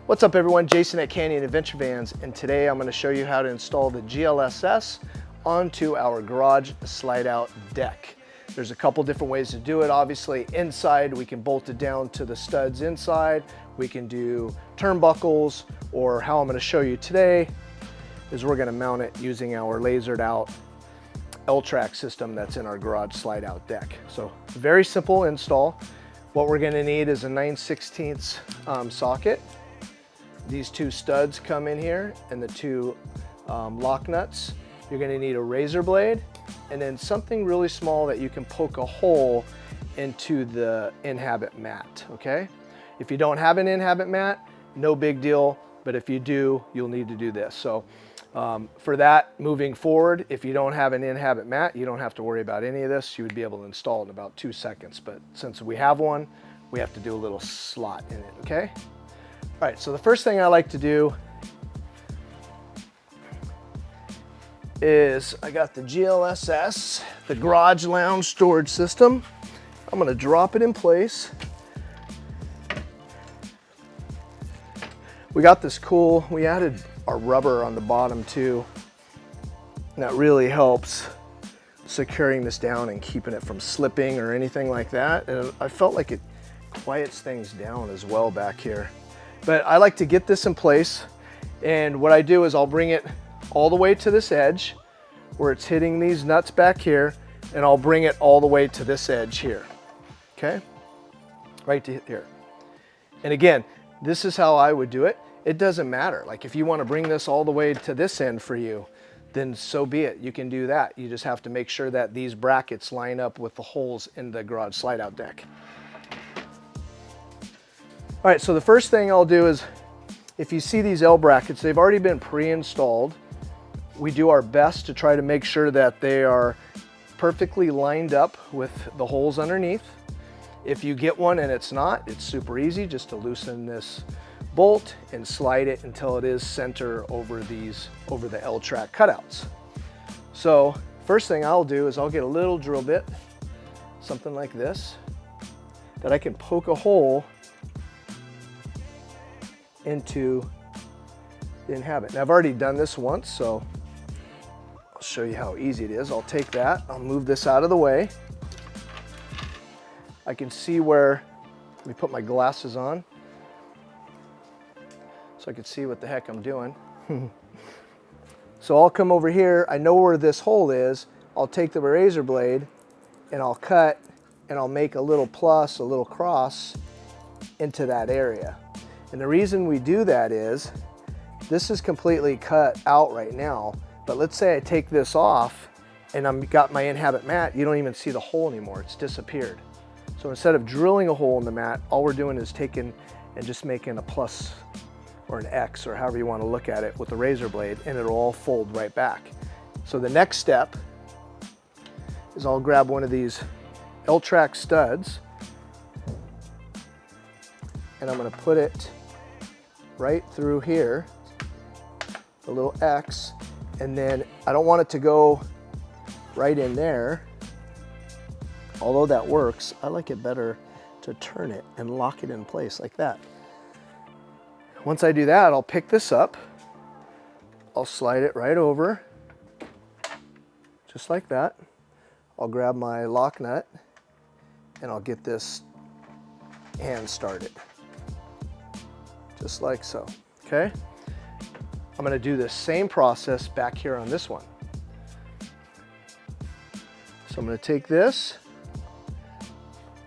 What's up everyone, Jason at Canyon Adventure Vans, and today I'm going to show you how to install the GLSS onto our garage slide out deck. There's a couple different ways to do it. Obviously inside we can bolt it down to the studs inside, we can do turnbuckles, or how I'm going to show you today is we're going to mount it using our lasered out L-track system that's in our garage slide out deck. So very simple install. What we're going to need is a 9/16 socket. These two studs come in here and the two lock nuts. You're going to need a razor blade and then something really small that you can poke a hole into the inhabit mat, okay? If you don't have an inhabit mat, no big deal, but if you do, you'll need to do this. So for that, moving forward, if you don't have an inhabit mat, you don't have to worry about any of this. You would be able to install it in about 2 seconds, but since we have one, we have to do a little slot in it, okay? All right, so the first thing I like to do is I got the GLSS, the garage lounge storage system. I'm gonna drop it in place. We got this cool, we added our rubber on the bottom too, and that really helps securing this down and keeping it from slipping or anything like that. And I felt like it quiets things down as well back here. But I like to get this in place, and what I do is I'll bring it all the way to this edge where it's hitting these nuts back here, and I'll bring it all the way to this edge here, okay? Right to here. And again, this is how I would do it. It doesn't matter. Like if you want to bring this all the way to this end for you, then so be it. You can do that. You just have to make sure that these brackets line up with the holes in the garage slide out deck. All right, so the first thing I'll do is, if you see these L brackets, they've already been pre-installed. We do our best to try to make sure that they are perfectly lined up with the holes underneath. If you get one and it's not, it's super easy just to loosen this bolt and slide it until it is center over the L-track cutouts. So first thing I'll do is I'll get a little drill bit, something like this, that I can poke a hole into the inhabit. Now, I've already done this once, so I'll show you how easy it is. I'll take that, I'll move this out of the way. I can see where, let me put my glasses on so I can see what the heck I'm doing. So I'll come over here, I know where this hole is, I'll take the razor blade and I'll cut and I'll make a little plus, a little cross into that area. And the reason we do that is, this is completely cut out right now, but let's say I take this off and I've got my inhabit mat, you don't even see the hole anymore, it's disappeared. So instead of drilling a hole in the mat, all we're doing is taking and just making a plus or an X, or however you want to look at it, with the razor blade, and it'll all fold right back. So the next step is I'll grab one of these L-track studs and I'm going to put it right through here, a little X, and then I don't want it to go right in there. Although that works, I like it better to turn it and lock it in place like that. Once I do that, I'll pick this up, I'll slide it right over, just like that. I'll grab my lock nut and I'll get this hand started. Just like so, okay? I'm gonna do the same process back here on this one. So I'm gonna take this,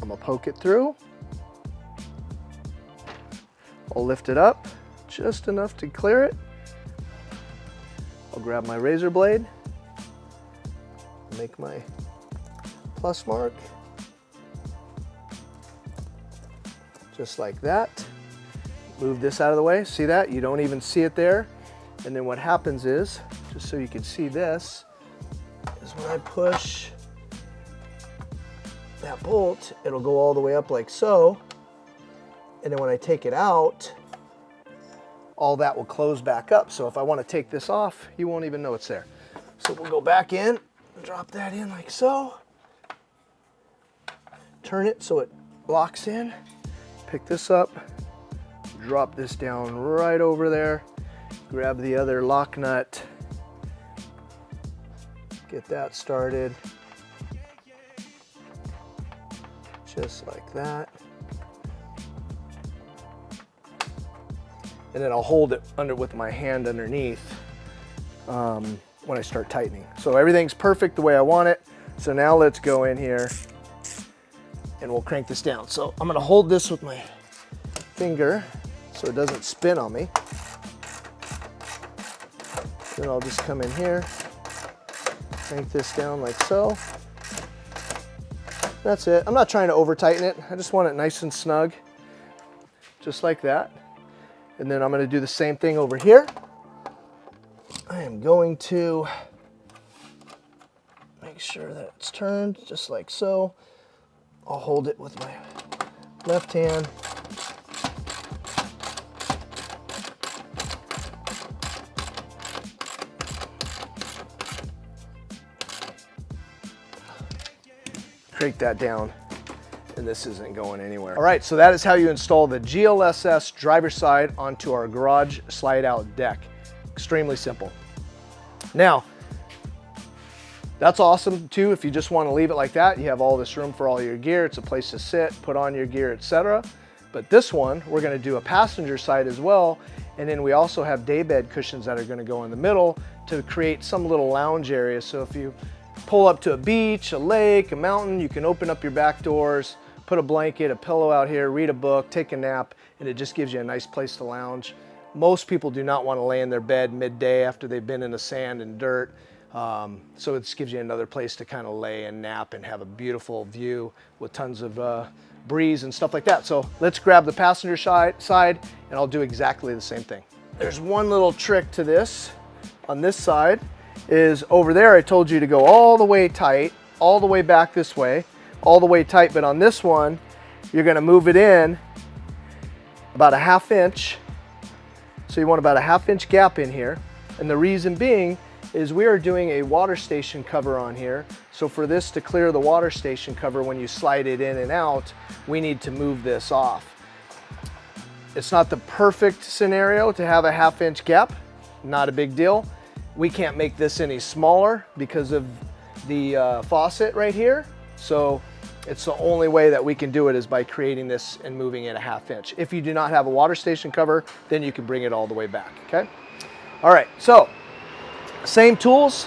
I'm gonna poke it through, I'll lift it up just enough to clear it. I'll grab my razor blade, make my plus mark, just like that. Move this out of the way. See that? You don't even see it there. And then what happens is, just so you can see this, is when I push that bolt, it'll go all the way up like so. And then when I take it out, all that will close back up. So if I want to take this off, you won't even know it's there. So we'll go back in, drop that in like so. Turn it so it locks in. Pick this up, drop this down right over there. Grab the other lock nut. Get that started. Just like that. And then I'll hold it under with my hand underneath when I start tightening. So everything's perfect the way I want it. So now let's go in here and we'll crank this down. So I'm gonna hold this with my finger so it doesn't spin on me. Then I'll just come in here, crank this down like so. That's it. I'm not trying to over tighten it. I just want it nice and snug, just like that. And then I'm going to do the same thing over here. I am going to make sure that it's turned just like so. I'll hold it with my left hand. Crank that down, and this isn't going anywhere. All right, so that is how you install the GLSS driver's side onto our garage slide out deck. Extremely simple. Now, that's awesome too if you just want to leave it like that. You have all this room for all your gear. It's a place to sit, put on your gear, etc. But this one, we're going to do a passenger side as well. And then we also have daybed cushions that are going to go in the middle to create some little lounge area. So if you pull up to a beach, a lake, a mountain, you can open up your back doors, put a blanket, a pillow out here, read a book, take a nap, and it just gives you a nice place to lounge. Most people do not want to lay in their bed midday after they've been in the sand and dirt. So it just gives you another place to kind of lay and nap and have a beautiful view with tons of breeze and stuff like that. So let's grab the passenger side and I'll do exactly the same thing. There's one little trick to this on this side. Is over there I told you to go all the way tight, all the way back this way, all the way tight, but on this one you're going to move it in about a 1/2 inch. So you want about a 1/2 inch gap in here, and the reason being is we are doing a water station cover on here. So for this to clear the water station cover when you slide it in and out, we need to move this off. It's not the perfect scenario to have a 1/2 inch gap, not a big deal. We can't make this any smaller because of the faucet right here. So it's the only way that we can do it is by creating this and moving it a 1/2 inch. If you do not have a water station cover, then you can bring it all the way back, okay? All right, so same tools.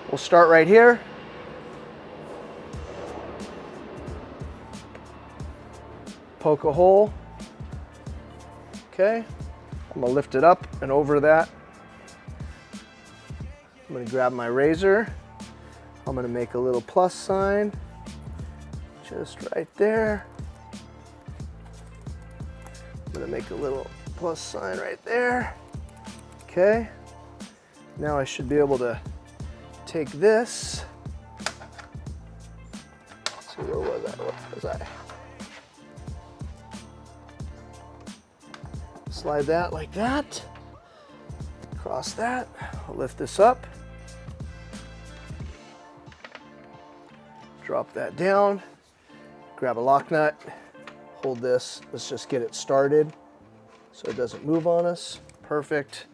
We'll start right here. Poke a hole. Okay, I'm gonna lift it up and over that. I'm gonna grab my razor. I'm gonna make a little plus sign just right there. I'm gonna make a little plus sign right there. Okay, now I should be able to take this. Let's see, where was I? What was I? Slide that like that, cross that, I'll lift this up, drop that down, grab a lock nut, hold this, let's just get it started so it doesn't move on us. Perfect.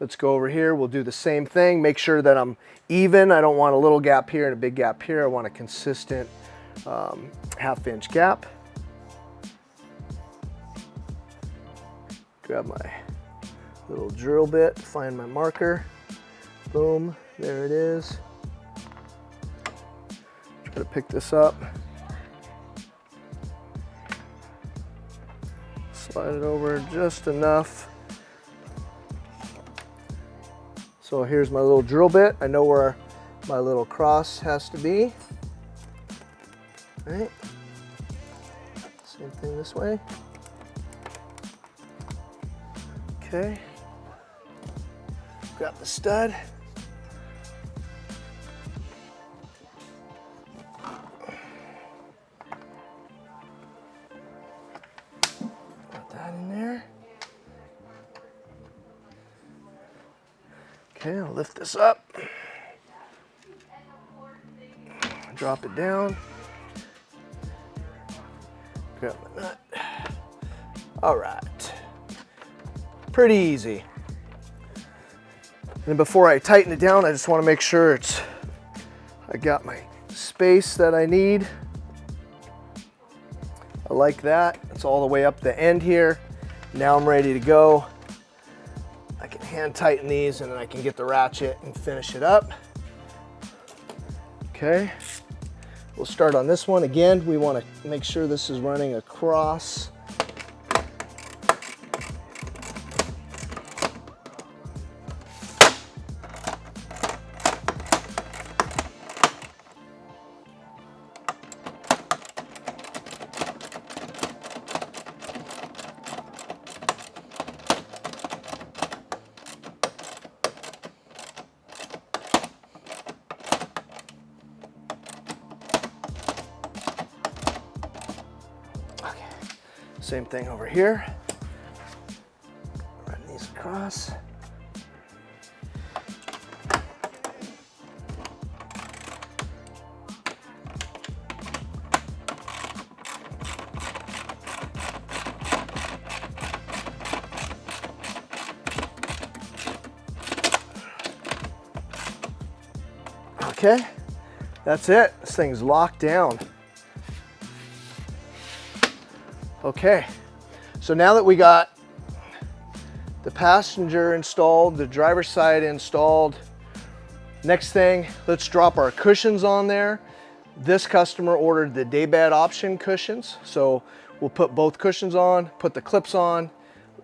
Let's go over here, we'll do the same thing, make sure that I'm even. I don't want a little gap here and a big gap here. I want a consistent 1/2 inch gap. Grab my little drill bit, find my marker, boom, there it is. Try to pick this up. Slide it over just enough. So here's my little drill bit. I know where my little cross has to be. All right, same thing this way. Okay, grab the stud. Put that in there. Okay, I'll lift this up. Drop it down. Grab my nut. All right. Pretty easy. And before I tighten it down, I just want to make sure I got my space that I need. I like that. It's all the way up the end here. Now I'm ready to go. I can hand tighten these and then I can get the ratchet and finish it up. Okay. We'll start on this one. Again, we want to make sure this is running across. Same thing over here. Run these across. Okay, that's it. This thing's locked down. Okay, so now that we got the passenger installed, the driver's side installed, next thing, let's drop our cushions on there. This customer ordered the daybed option cushions, so we'll put both cushions on, put the clips on,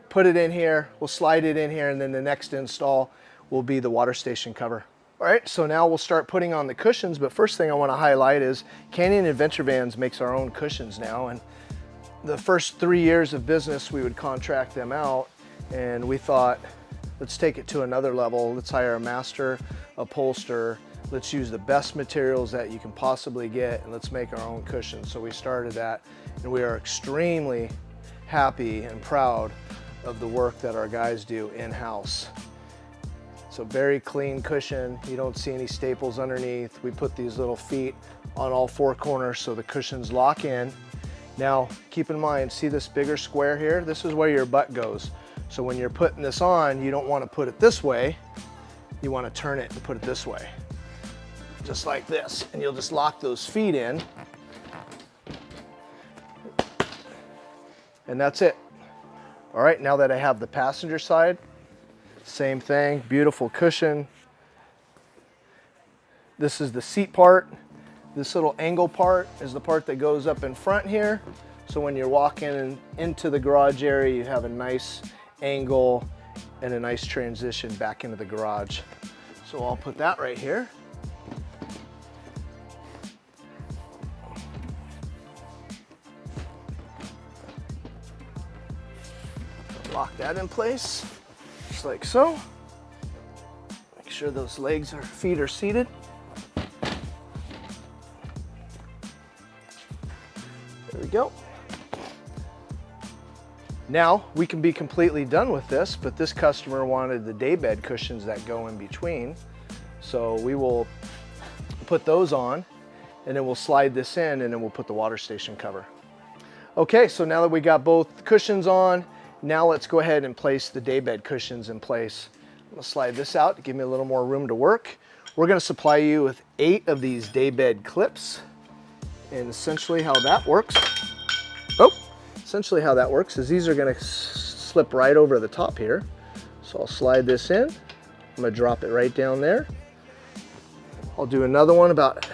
put it in here, we'll slide it in here, and then the next install will be the water station cover. All right, so now we'll start putting on the cushions, but first thing I want to highlight is Canyon Adventure Vans makes our own cushions now, and the first 3 years of business, we would contract them out, and we thought, let's take it to another level. Let's hire a master upholsterer. Let's use the best materials that you can possibly get, and let's make our own cushions. So we started that, and we are extremely happy and proud of the work that our guys do in-house. So very clean cushion. You don't see any staples underneath. We put these little feet on all four corners so the cushions lock in. Now, keep in mind, see this bigger square here? This is where your butt goes. So when you're putting this on, you don't want to put it this way. You want to turn it and put it this way. Just like this. And you'll just lock those feet in. And that's it. All right, now that I have the passenger side, same thing, beautiful cushion. This is the seat part. This little angle part is the part that goes up in front here. So when you're walking into the garage area, you have a nice angle and a nice transition back into the garage. So I'll put that right here. Lock that in place, just like so. Make sure those feet are seated. There we go. Now we can be completely done with this, but this customer wanted the daybed cushions that go in between. So we will put those on, and then we'll slide this in, and then we'll put the water station cover. Okay, so now that we got both cushions on, now let's go ahead and place the daybed cushions in place. I'm gonna slide this out to give me a little more room to work. We're gonna supply you with 8 of these daybed clips. And essentially how that works, is these are gonna slip right over the top here. So I'll slide this in. I'm gonna drop it right down there. I'll do another one about,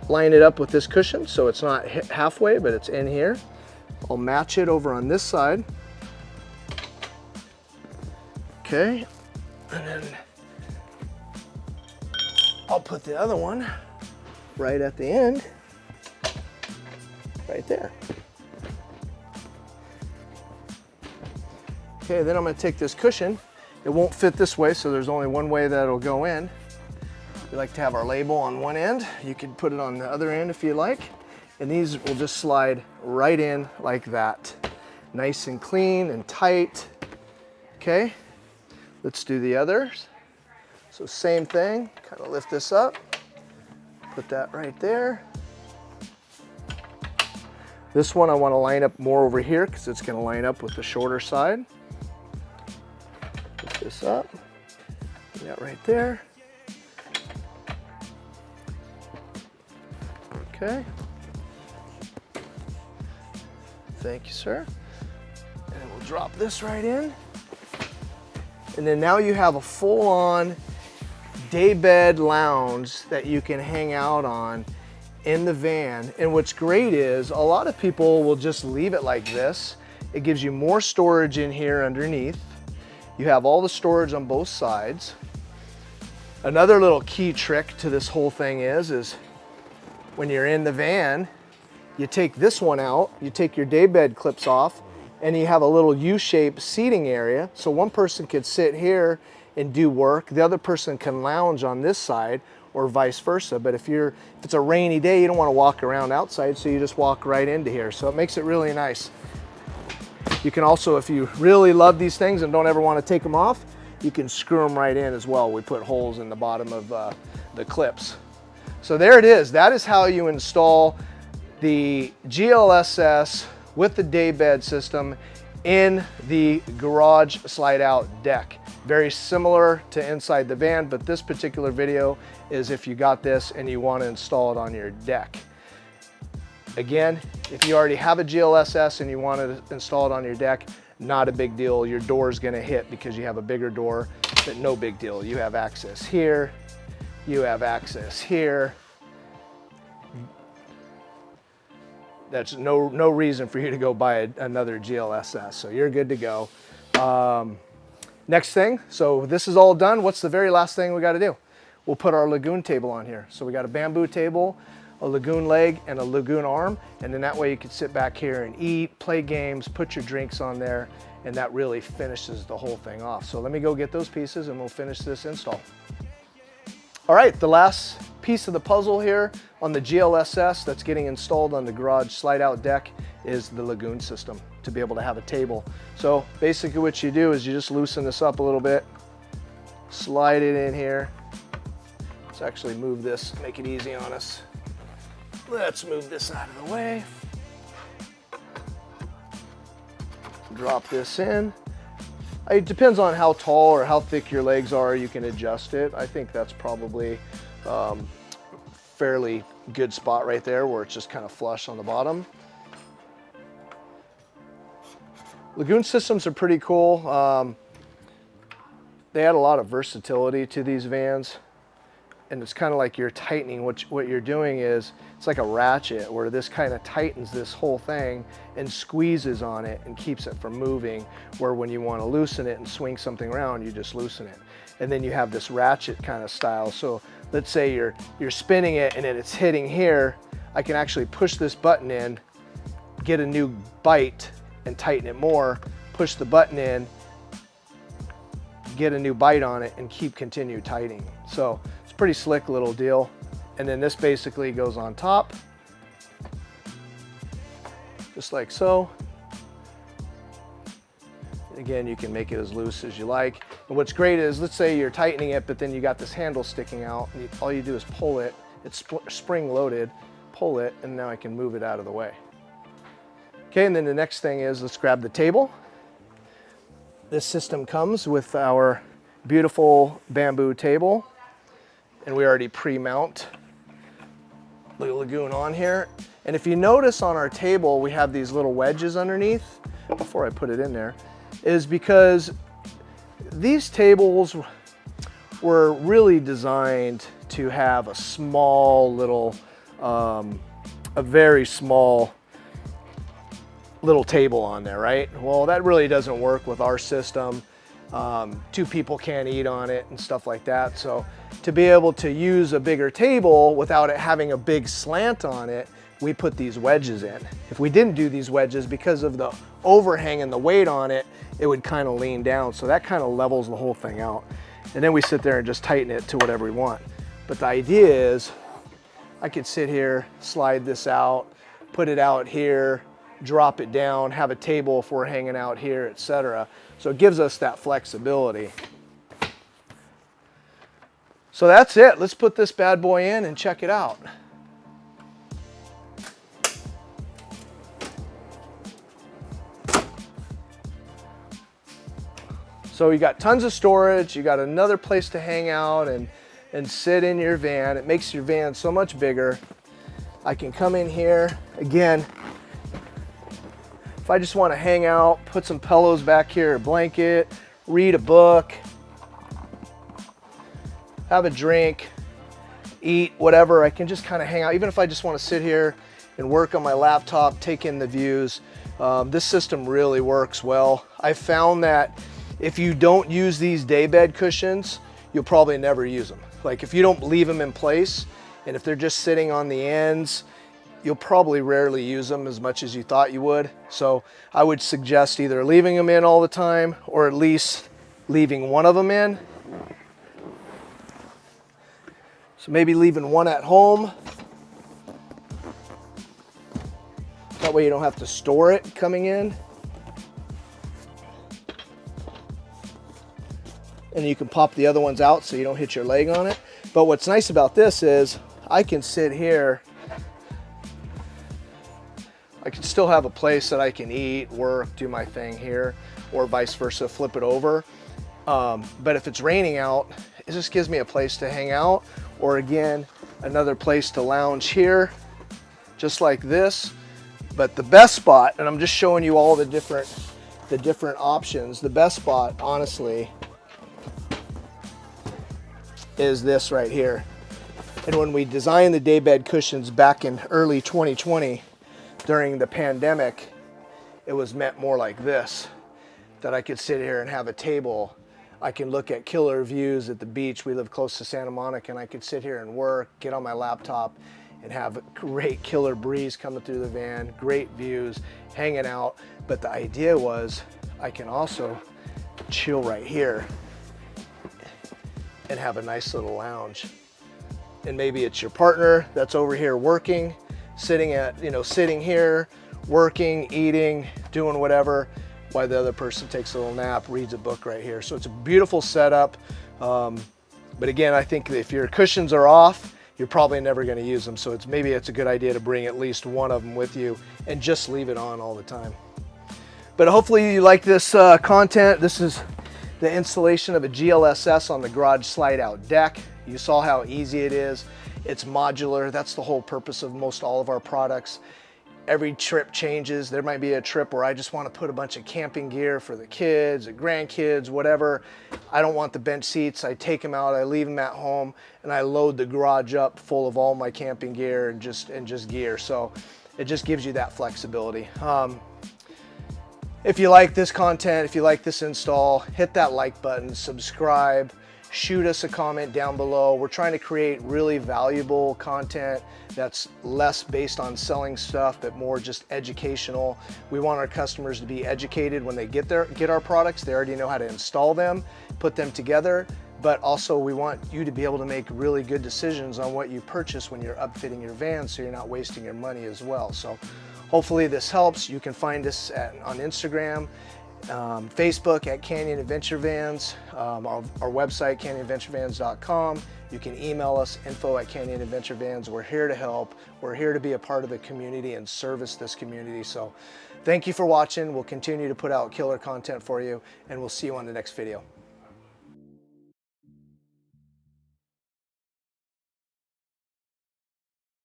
line it up with this cushion so it's not halfway, but it's in here. I'll match it over on this side. Okay, and then I'll put the other one right at the end, right there. Okay, then I'm gonna take this cushion. It won't fit this way, so there's only one way that it'll go in. We like to have our label on one end. You can put it on the other end if you like. And these will just slide right in like that. Nice and clean and tight. Okay, let's do the others. So same thing, kind of lift this up, put that right there. This one I want to line up more over here because it's going to line up with the shorter side. Put this up, put that right there. Okay. Thank you, sir. And then we'll drop this right in. And then now you have a full-on daybed lounge that you can hang out on in the van. And what's great is a lot of people will just leave it like this. It gives you more storage in here underneath. You have all the storage on both sides. Another little key trick to this whole thing is when you're in the van, you take this one out, you take your daybed clips off, and you have a little U-shaped seating area. So one person could sit here and do work. The other person can lounge on this side, or vice versa. But if it's a rainy day, you don't want to walk around outside, so you just walk right into here. So it makes it really nice. You can also, if you really love these things and don't ever want to take them off, you can screw them right in as well. We put holes in the bottom of the clips. So there it is. That is how you install the GLSS with the daybed system in the garage slide out deck. Very similar to inside the van, but this particular video is if you got this and you want to install it on your deck. Again, if you already have a GLSS and you want to install it on your deck, not a big deal. Your door is going to hit because you have a bigger door, but no big deal. You have access here, you have access here. That's no reason for you to go buy another GLSS, so you're good to go. Next thing, so this is all done. What's the very last thing we got to do? We'll put our Lagun table on here. So we got a bamboo table, a Lagun leg, and a Lagun arm, and then that way you can sit back here and eat, play games, put your drinks on there, and that really finishes the whole thing off. So let me go get those pieces and we'll finish this install. All right, the last piece of the puzzle here on the GLSS that's getting installed on the garage slide out deck is the Lagun system to be able to have a table. So basically what you do is you just loosen this up a little bit, slide it in here. Let's actually move this, make it easy on us. Let's move this out of the way. Drop this in. It depends on how tall or how thick your legs are, you can adjust it. I think that's probably fairly good spot right there where it's just kind of flush on the bottom. Lagun systems are pretty cool. They add a lot of versatility to these vans, and it's kind of like you're tightening. What you're doing is it's like a ratchet where this kind of tightens this whole thing and squeezes on it and keeps it from moving, where when you want to loosen it and swing something around, you just loosen it. And then you have this ratchet kind of style. So let's say you're spinning it and then it's hitting here. I can actually push this button in, get a new bite and tighten it more, push the button in, get a new bite on it, and continue tightening. So it's a pretty slick little deal. And then this basically goes on top, just like so. Again, you can make it as loose as you like. And what's great is, let's say you're tightening it, but then you got this handle sticking out, and all you do is pull it. It's spring loaded, pull it, and now I can move it out of the way. Okay, and then the next thing is, let's grab the table. This system comes with our beautiful bamboo table, and we already pre-mount the Lagun on here. And if you notice on our table, we have these little wedges underneath, before I put it in there, is because these tables were really designed to have a small little, a very small little table on there, right? Well, that really doesn't work with our system. Two people can't eat on it and stuff like that. So to be able to use a bigger table without it having a big slant on it, we put these wedges in. If we didn't do these wedges, because of the overhang and the weight on it, it would kind of lean down. So that kind of levels the whole thing out. And then we sit there and just tighten it to whatever we want. But the idea is I could sit here, slide this out, put it out here, drop it down, have a table if we're hanging out here, etc. So it gives us that flexibility. So that's it. Let's put this bad boy in and check it out. So you got tons of storage, you got another place to hang out and sit in your van. It makes your van so much bigger. I can come in here, again, if I just want to hang out, put some pillows back here, a blanket, read a book, have a drink, eat, whatever, I can just kind of hang out. Even if I just want to sit here and work on my laptop, take in the views, this system really works well. I found that if you don't use these daybed cushions, you'll probably never use them. Like if you don't leave them in place, and if they're just sitting on the ends, you'll probably rarely use them as much as you thought you would. So I would suggest either leaving them in all the time, or at least leaving one of them in. So maybe leaving one at home. That way you don't have to store it coming in. And you can pop the other ones out so you don't hit your leg on it. But what's nice about this is I can sit here. I can still have a place that I can eat, work, do my thing here, or vice versa, flip it over. But if it's raining out, it just gives me a place to hang out, or again, another place to lounge here, just like this. But the best spot, and I'm just showing you all the different options, the best spot, honestly, is this right here. And when we designed the daybed cushions back in early 2020, during the pandemic, it was meant more like this, that I could sit here and have a table. I can look at killer views at the beach. We live close to Santa Monica, and I could sit here and work, get on my laptop, and have a great killer breeze coming through the van, great views, hanging out. But the idea was I can also chill right here and have a nice little lounge. And maybe it's your partner that's over here working, sitting here, working, eating, doing whatever, while the other person takes a little nap, reads a book right here. So it's a beautiful setup. But again, I think if your cushions are off, you're probably never going to use them. So maybe it's a good idea to bring at least one of them with you and just leave it on all the time. But hopefully you like this content. This is the installation of a GLSS on the garage slide out deck. You saw how easy it is. It's modular. That's the whole purpose of most all of our products. Every trip changes. There might be a trip where I just want to put a bunch of camping gear for the kids, the grandkids, whatever. I don't want the bench seats. I take them out, I leave them at home, and I load the garage up full of all my camping gear and just gear. So it just gives you that flexibility. If you like this content, if you like this install, hit that like button, subscribe, shoot us a comment down below. We're trying to create really valuable content that's less based on selling stuff, but more just educational. We want our customers to be educated when they get our products. They already know how to install them, put them together, but also we want you to be able to make really good decisions on what you purchase when you're upfitting your van, so you're not wasting your money as well. So hopefully this helps. You can find us on Instagram, Facebook at Canyon Adventure Vans, our website canyonadventurevans.com. You can email us info@canyonadventurevans. We're here to help. We're here to be a part of the community and service this community. So thank you for watching. We'll continue to put out killer content for you, and we'll see you on the next video.